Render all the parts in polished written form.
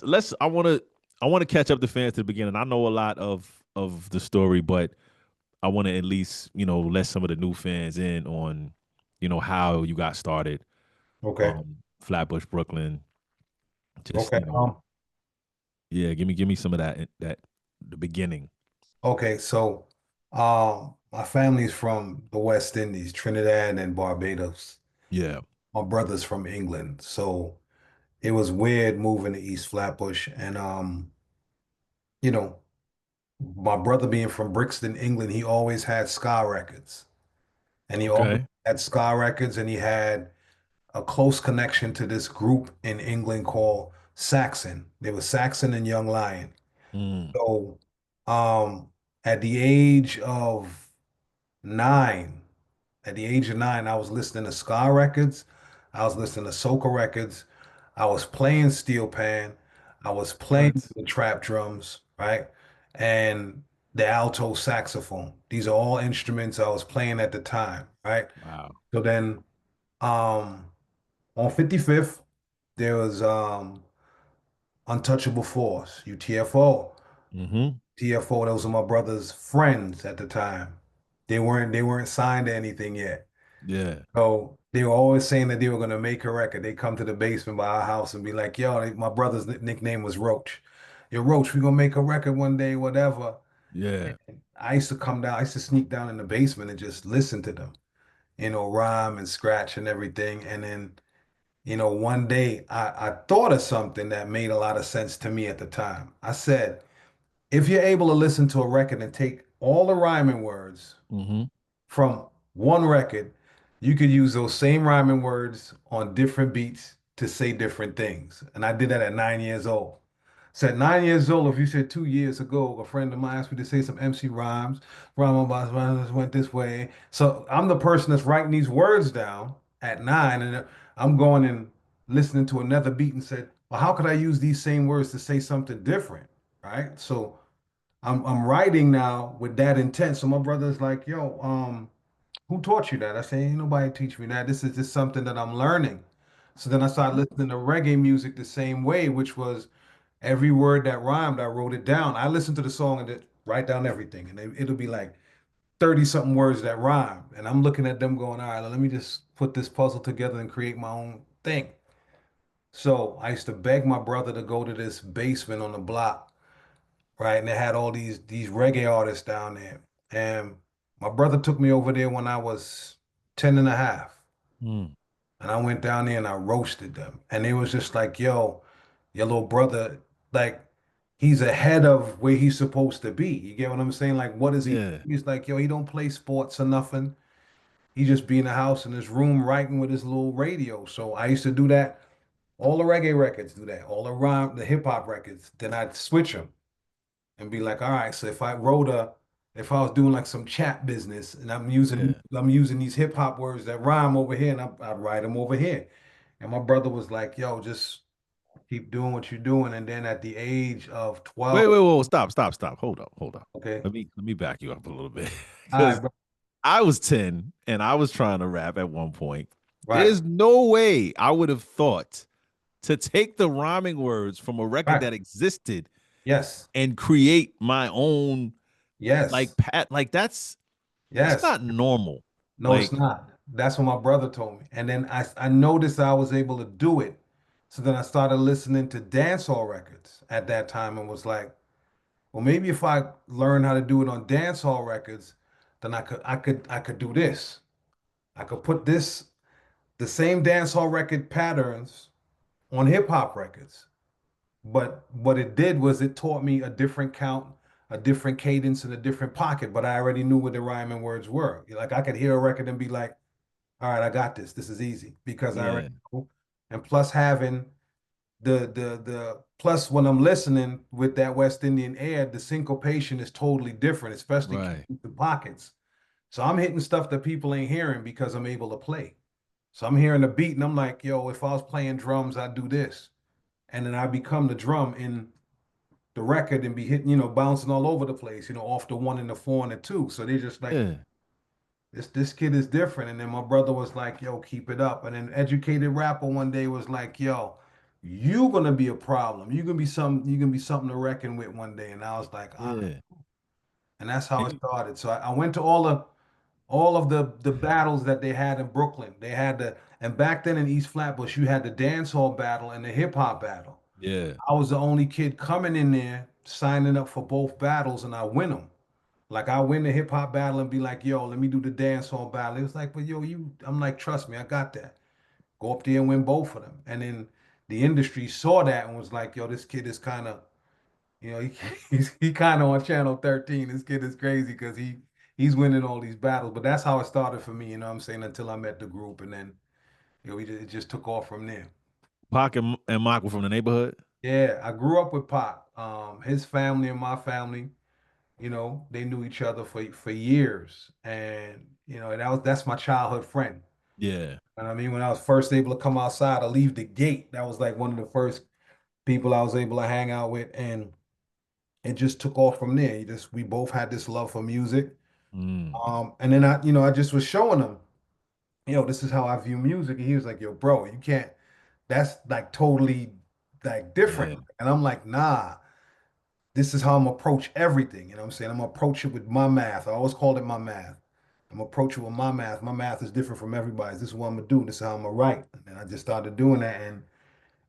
let's I want to catch up the fans to the beginning. I know a lot of the story, but I want to at least, let some of the new fans in on, how you got started. Okay. Flatbush, Brooklyn. Just, Okay. yeah, give me some of that the beginning. Okay. So, my family's from the West Indies, Trinidad and Barbados. Yeah. My brother's from England, so it was weird moving to East Flatbush, and you know, my brother being from Brixton, England, he always had ska records, and he always Okay. had ska records, and he had a close connection to this group in England called Saxon. They were Saxon and Young Lion. Mm. So, um, at the age of 9, at the age of 9, I was listening to ska records. I was listening to soca records. I was playing steel pan. I was playing What? the trap drums, right? And the alto saxophone. These are all instruments I was playing at the time, right? Wow. So then, um, on 55th, there was Untouchable Force, UTFO. Mm-hmm. TFO, those are my brother's friends at the time. They weren't signed to anything yet. Yeah. So they were always saying that they were gonna make a record. They come to the basement by our house and be like, "Yo, my brother's nickname was Roach. Yo, Roach, we gonna make a record one day, whatever." Yeah. I used to come down. I used to sneak down in the basement and just listen to them, rhyme and scratch and everything. And then, one day I thought of something that made a lot of sense to me at the time. I said, if you're able to listen to a record and take all the rhyming words Mm-hmm. from one record, you could use those same rhyming words on different beats to say different things. And I did that at 9 years old. So at 9 years old, if you said 2 years ago, a friend of mine asked me to say some MC rhymes, rhymes went this way. So I'm the person that's writing these words down at 9, and I'm going and listening to another beat and said, well, how could I use these same words to say something different? Right. So I'm writing now with that intent. So my brother's like, yo, who taught you that? I say, ain't nobody teach me that. This is just something that I'm learning. So then I started listening to reggae music the same way, which was every word that rhymed, I wrote it down. I listened to the song and write down everything. And it'll be like 30 something words that rhyme. And I'm looking at them going, all right, let me just put this puzzle together and create my own thing. So I used to beg my brother to go to this basement on the block, right? And they had all these reggae artists down there. And my brother took me over there when I was 10 and a half. Mm. And I went down there and I roasted them. And it was just like, yo, your little brother, like, he's ahead of where he's supposed to be. You get what I'm saying? Like, what is he? Yeah. He's like, yo, he don't play sports or nothing. He just be in the house in his room writing with his little radio. So I used to do that. All the reggae records do that. All the hip hop records. Then I'd switch them and be like, all right, so if I was doing like some chat business and Yeah. I'm using these hip hop words that rhyme over here, and I'd write them over here. And my brother was like, yo, just keep doing what you're doing. And then at the age of Wait, 12, wait, wait, stop. Hold up, hold up. okay, Let me back you up a little bit. all right, Because bro, I was 10 and I was trying to rap at one point. right, There's no way I would have thought to take the rhyming words from a record right, that existed yes, and create my own yes, like that's yes. not normal. No, it's Like, not. That's what my brother told me. And then I noticed I was able to do it. So then I started listening to dancehall records at that time and was like, well, maybe if I learn how to do it on dancehall records, then I could do this. I could put the same dancehall record patterns on hip hop records. But what it did was it taught me a different count, a different cadence, and a different pocket. But I already knew what the rhyming words were. Like I could hear a record and be like, all right, I got this. This is easy because I already yeah, know. And plus having the plus when I'm listening with that West Indian air, the syncopation is totally different, especially right. the pockets. So I'm hitting stuff that people ain't hearing because I'm able to play. So I'm hearing the beat and I'm like, yo, if I was playing drums, I'd do this. And then I become the drum in the record and be hitting, bouncing all over the place, off the one and the four and the two. So they just like, Yeah. this kid is different. And then my brother was like, yo, keep it up. And then educated rapper one day was like, yo, you're gonna be a problem. You're gonna be something to reckon with one day. And I was like, all right. Yeah. And that's how And it started. So I went to all of the battles that they had in Brooklyn. They had and back then in East Flatbush, you had the dance hall battle and the hip hop battle. yeah. I was the only kid coming in there signing up for both battles, and I win them. Like I win the hip hop battle and be like, yo, let me do the dance hall battle. It was like, but yo, I'm like, trust me, I got that. Go up there and win both of them. And then the industry saw that and was like, yo, this kid is kind of, he kind of on channel 13. This kid is crazy because he's winning all these battles. But that's how it started for me, you know what I'm saying, until I met the group. And then, it just took off from there. Pac and Mark were from the neighborhood. Yeah, I grew up with Pop. His family and my family, they knew each other for years. And, that's my childhood friend. Yeah. And I mean, when I was first able to come outside, I leave the gate. That was like one of the first people I was able to hang out with, and it just took off from there. We both had this love for music. Mm. And then I just was showing him, this is how I view music. And he was like, yo, bro, you can't, that's like totally like different. Yeah. And I'm like, nah, this is how I'm approach everything. You know what I'm saying? I'm gonna approach it with my math. I always called it my math. I'm gonna approach it with my math. My math is different from everybody's. This is what I'm gonna do. This is how I'm gonna write. And then I just started doing that, and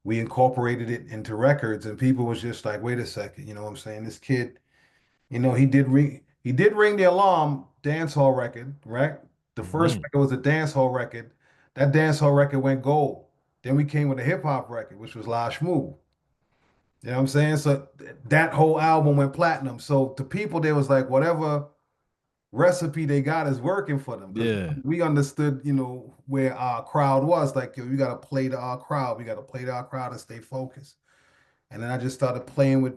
we incorporated it into records. And people was just like, wait a second, you know what I'm saying? This kid, he did ring the alarm dance hall record, right? The first Hmm. record was a dance hall record. That dance hall record went gold. Then we came with a hip hop record, which was La Schmoo. You know what I'm saying? So that whole album went platinum. So to people, they was like, whatever recipe they got is working for them because Yeah. we understood, where our crowd was. Like, yo, we got to play to our crowd. We got to play to our crowd and stay focused. And then I just started playing with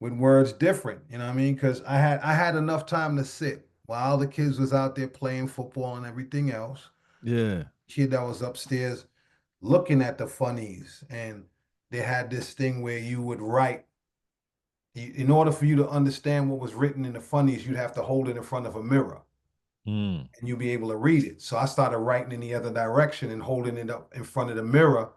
words different. You know what I mean? Because I had enough time to sit while the kids was out there playing football and everything else. Yeah. Kid that was upstairs looking at the funnies, and they had this thing where you would write. In order for you to understand what was written in the funnies, you'd have to hold it in front of a mirror Mm. and you'll be able to read it. So I started writing in the other direction and holding it up in front of the mirror,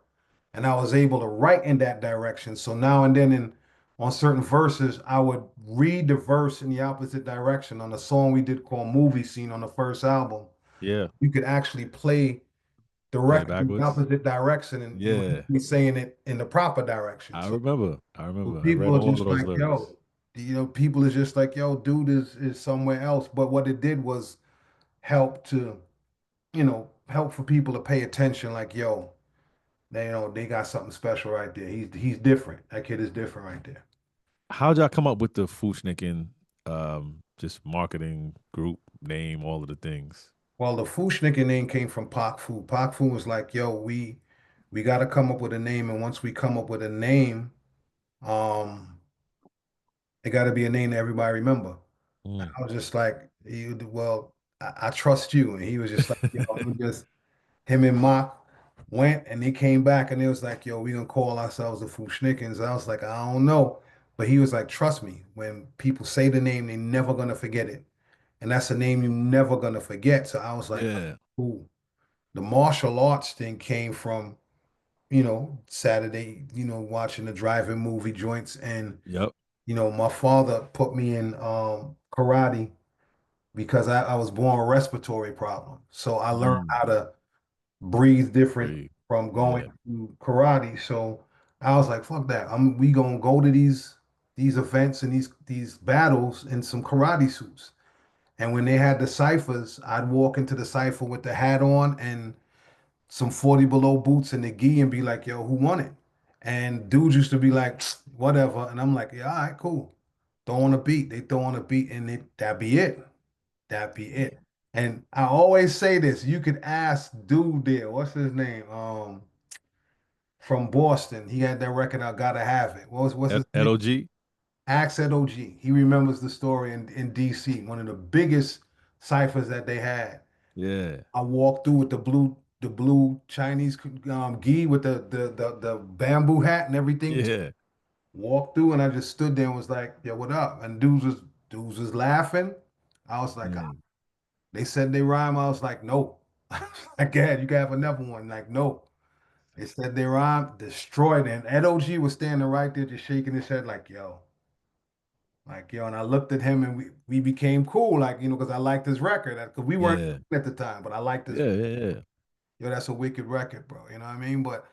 and I was able to write in that direction. So now and then on certain verses, I would read the verse in the opposite direction. On a song we did called Movie Scene on the first album, Yeah. you could actually play the Play it record in the backwards. opposite direction, and it would Yeah. be saying it in the proper direction. I So remember. I so remember. I read people are all of just those like, lyrics. yo, people is just like, yo, dude is somewhere else. But what it did was help to, help for people to pay attention, like, yo, they got something special right there. He's different. That kid is different right there. How'd y'all come up with the Fu-Schnicken just marketing group name, all of the things? Well, the Fu-Schnicken name came from Pak Fu. Pak Fu was like, yo, we got to come up with a name, and once we come up with a name, um, it got to be a name that everybody remember. Mm. I was just like, well, I trust you. And he was just like, we just, him and Mock went and they came back and it was like, yo, we gonna call ourselves the Fu-Schnickens. I was like, I don't know. But he was like, trust me, when people say the name, they never gonna forget it. And that's a name you're never gonna forget. So I was like, Yeah. cool. The martial arts thing came from, Saturday, watching the drive-in movie joints. And, Yep. my father put me in karate because I was born with respiratory problem. So I learned Mm. how to breathe different Great. from going Yeah. to karate. So I was like, fuck that. We gonna go to these events and these battles in some karate suits. And when they had the ciphers, I'd walk into the cipher with the hat on and some 40 below boots and the gi and be like, yo, who won it? And dudes used to be like, whatever. And I'm like, yeah, all right, cool. Throw on a beat. They throw on a beat and that'd be it. That'd be it. And I always say this, you could ask dude there, what's his name? From Boston. He had that record, I Gotta Have It. What's his name? LOG? Axe at OG. He remembers the story in DC, one of the biggest ciphers that they had. Yeah. I walked through with the blue Chinese gi with the bamboo hat and everything. Yeah. Walked through and I just stood there and was like, "Yo, what up?" And dudes was laughing. I was like, Mm. they said they rhyme. I was like, no. Like, yeah, you can have another one. Like, no. They said they rhymed, destroyed, and Ed OG was standing right there just shaking his head like yo, and I looked at him and we became cool, like, because I liked his record. Because we weren't Yeah, at the time, but I liked his yeah, yeah, yeah, yo, that's a wicked record, bro. You know what I mean? But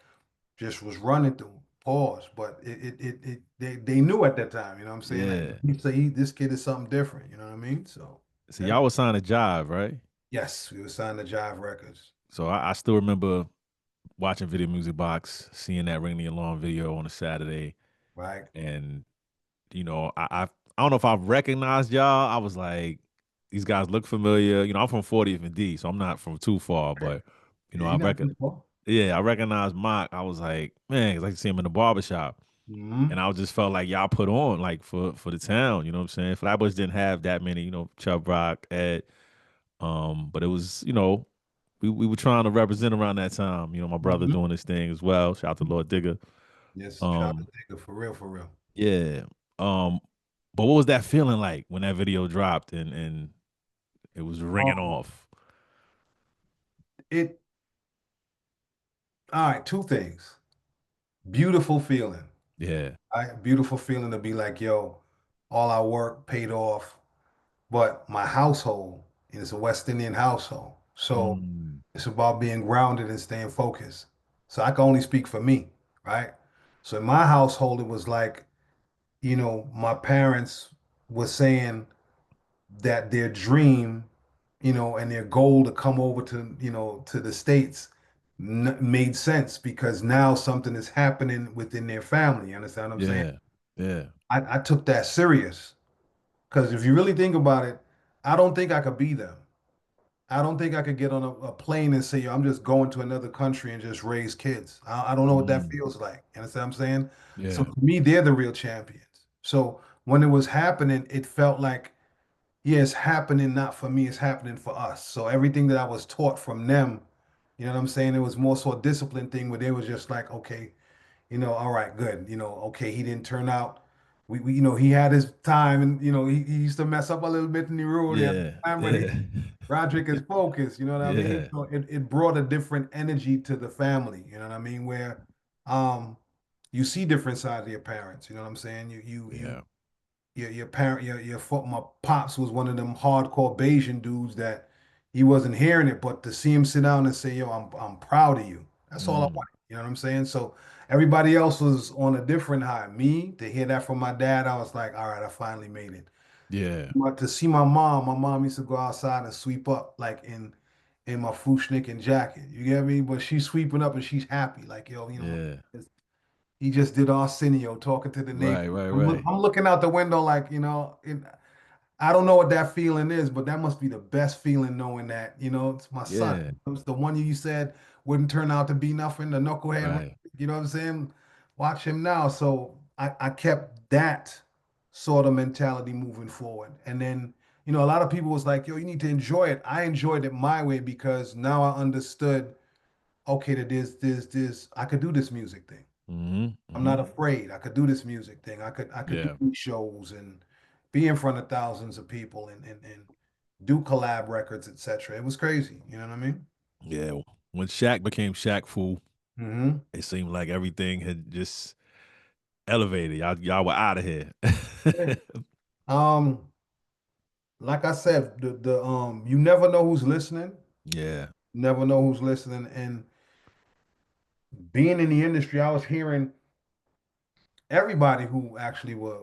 just was running through. Pause. But they knew at that time, you know what I'm saying? Like yeah. he say this kid is something different, you know what I mean? So So that y'all was signed to Jive, right? yes, we were signed to Jive Records. So I still remember watching Video Music Box, seeing that Ring the Alarm video on a Saturday, Right. and I don't know if I recognized y'all. I was like, these guys look familiar. I'm from 40th and D, so I'm not from too far, but Yeah, I you're not reckon, too far. yeah, I recognized Mock. I was like, man, 'cause I see him in the barbershop. And Hmm. I just felt like y'all put on like for the town, you know what I'm saying? Flatbush didn't have that many, Chubb Rock, Ed. But it was, we were trying to represent around that time. My brother Hmm. doing this thing as well. Shout out to Lord Digger. Yes, shout out to Um, Digger for real, for real. yeah. Um, but what was that feeling like when that video dropped and it was ringing Um, off? it all right, two things. Beautiful feeling. Yeah. Beautiful feeling to be like, yo, all our work paid off. But my household is a West Indian household. So Mm, it's about being grounded and staying focused. So I can only speak for me, right? So in my household, it was like, my parents were saying that their dream, and their goal to come over to the States made sense because now something is happening within their family. You understand what I'm saying? yeah. Yeah. I took that serious because if you really think about it, I don't think I could be them. I don't think I could get on a plane and say, yo, I'm just going to another country and just raise kids. I don't know what that Mm, feels like. You understand what I'm saying? So yeah. to me, they're the real champions. So when it was happening, it felt like, yeah, it's happening not for me, it's happening for us. So everything that I was taught from them, you know what I'm saying? It was more so a discipline thing where they was just like, okay, all right, good. Okay, he didn't turn out. He had his time, and he used to mess up a little bit in the road. He had Yeah. time, but Yeah. Roderick is focused. You know what I mean? Yeah. So it brought a different energy to the family. You know what I mean? Where um, you see different sides of your parents. You know what I'm saying? Yeah. Your parent my pops was one of them hardcore Bayesian dudes that he wasn't hearing it, but to see him sit down and say, "Yo, I'm proud of you." That's all I Mm, want. You know what I'm saying? So everybody else was on a different high. Me to hear that from my dad, I was like, "All right, I finally made it." yeah. But to see my mom used to go outside and sweep up like in my Fu-Schnickens jacket. You get me? But she's sweeping up and she's happy, like, yo, Yeah. he just did Arsenio talking to the neighbor. Right, right, right. I'm looking out the window like, I don't know what that feeling is, but that must be the best feeling knowing that, it's my son. Yeah. It's the one you said wouldn't turn out to be nothing, the knucklehead, Right. you know what I'm saying? Watch him now. So I kept that sort of mentality moving forward. And then, a lot of people was like, yo, you need to enjoy it. I enjoyed it my way because now I understood, okay, that I could do this music thing. Mm-hmm. I'm Mm-hmm. not afraid. I could do this music thing. I could do Yeah. these shows and be in front of thousands of people and do collab records, etc. It was crazy. You know what I mean? Yeah. When Shaq became Shaq Fu, Hmm. it seemed like everything had just elevated. Y'all were out of here. Um, like I said, the you never know who's listening. Yeah. Never know who's listening. And being in the industry, I was hearing everybody who actually were,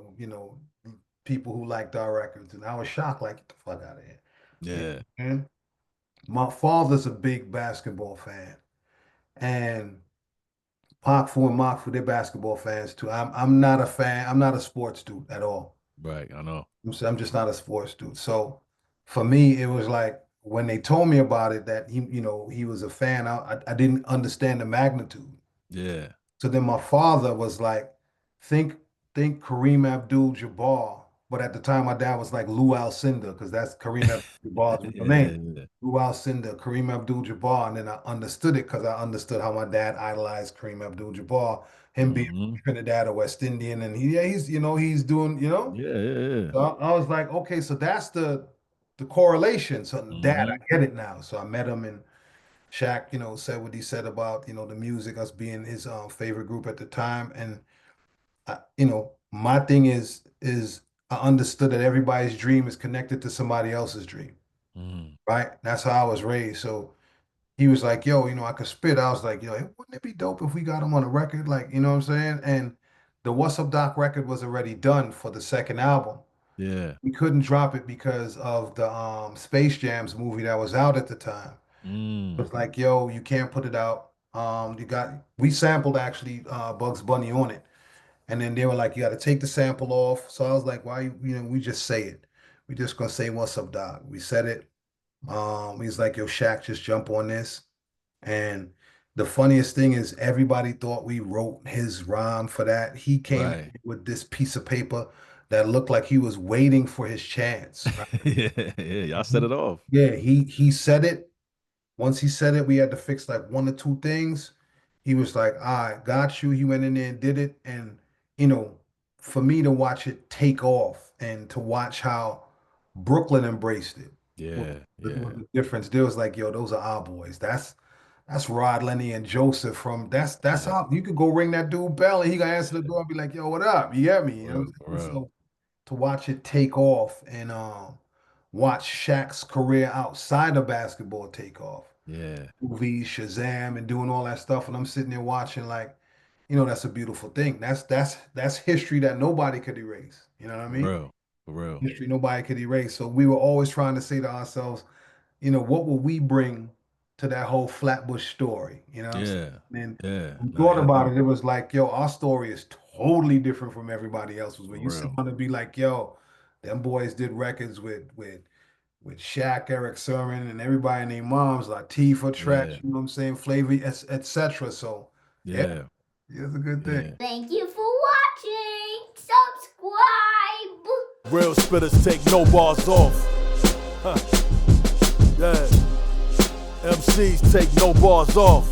people who liked our records, and I was shocked, like, get the fuck out of here. You Yeah. know, man. My father's a big basketball fan, and Fu and Fu, they're basketball fans too. I'm not a fan. I'm not a sports dude at all. Right. I know. I'm just not a sports dude. So for me, it was like when they told me about it that he was a fan. I didn't understand the magnitude. Yeah. So then my father was like, think think Kareem Abdul-Jabbar. But at the time, my dad was like Lou Alcindor because that's Kareem Abdul-Jabbar's real Yeah. name. Yeah. Lou Alcindor, Kareem Abdul-Jabbar, and then I understood it because I understood how my dad idolized Kareem Abdul-Jabbar, him being Mm-hmm. Trinidad or West Indian, and he's doing. Yeah. Yeah. Yeah. So I was like, okay, so that's the correlation. So dad, Mm-hmm. I get it now. So I met him Shaq, said what he said about, the music, us being his favorite group at the time. And my thing is I understood that everybody's dream is connected to somebody else's dream, Mm, right? That's how I was raised. So he was like, yo, I could spit. I was like, yo, wouldn't it be dope if we got him on a record? Like, you know what I'm saying? And the What's Up Doc record was already done for the second album. yeah. We couldn't drop it because of the Space Jams movie that was out at the time. It Mm, was like, yo, you can't put it out. We sampled actually Bugs Bunny on it. And then they were like, you got to take the sample off. So I was like, why, we just say it. We just gonna say, what's up, Doc? We said it. He's like, yo, Shaq, just jump on this. And the funniest thing is everybody thought we wrote his rhyme for that. He came right. with this piece of paper that looked like he was waiting for his chance, right? Yeah, yeah. Y'all set it off. Yeah, he said it. Once he said it, we had to fix like one or two things. He was like, I got you. He went in there and did it. And, you know, for me to watch it take off and to watch how Brooklyn embraced it Yeah, was yeah, the difference. There was like, yo, those are our boys. That's Rod, Lenny, and Joseph from that's yeah. how you could go ring that dude bell and he gonna answer the door and be like, yo, what up? You get me? You know what Real, I'm saying? real. So to watch it take off and watch Shaq's career outside of basketball take off. Yeah, Movies, Shazam, and doing all that stuff. And I'm sitting there watching like, that's a beautiful thing. That's history that nobody could erase. You know what I for mean? real, for real. History nobody could erase. So we were always trying to say to ourselves, what will we bring to that whole Flatbush story? You know what I'm saying? Yeah, And yeah. we Nah, thought y'all about do it, it was like, yo, our story is totally different from everybody else's. for When you sit real. down and be like, yo, them boys did records with Shaq, Eric Sermon, and everybody named moms, Latifah, Yeah, Tretch, you know what I'm saying, Flavor, etc. So yeah, yeah, it's a good thing. yeah. Thank you for watching. Subscribe. Real spitters take no bars off. Huh. Yeah. MCs take no bars off.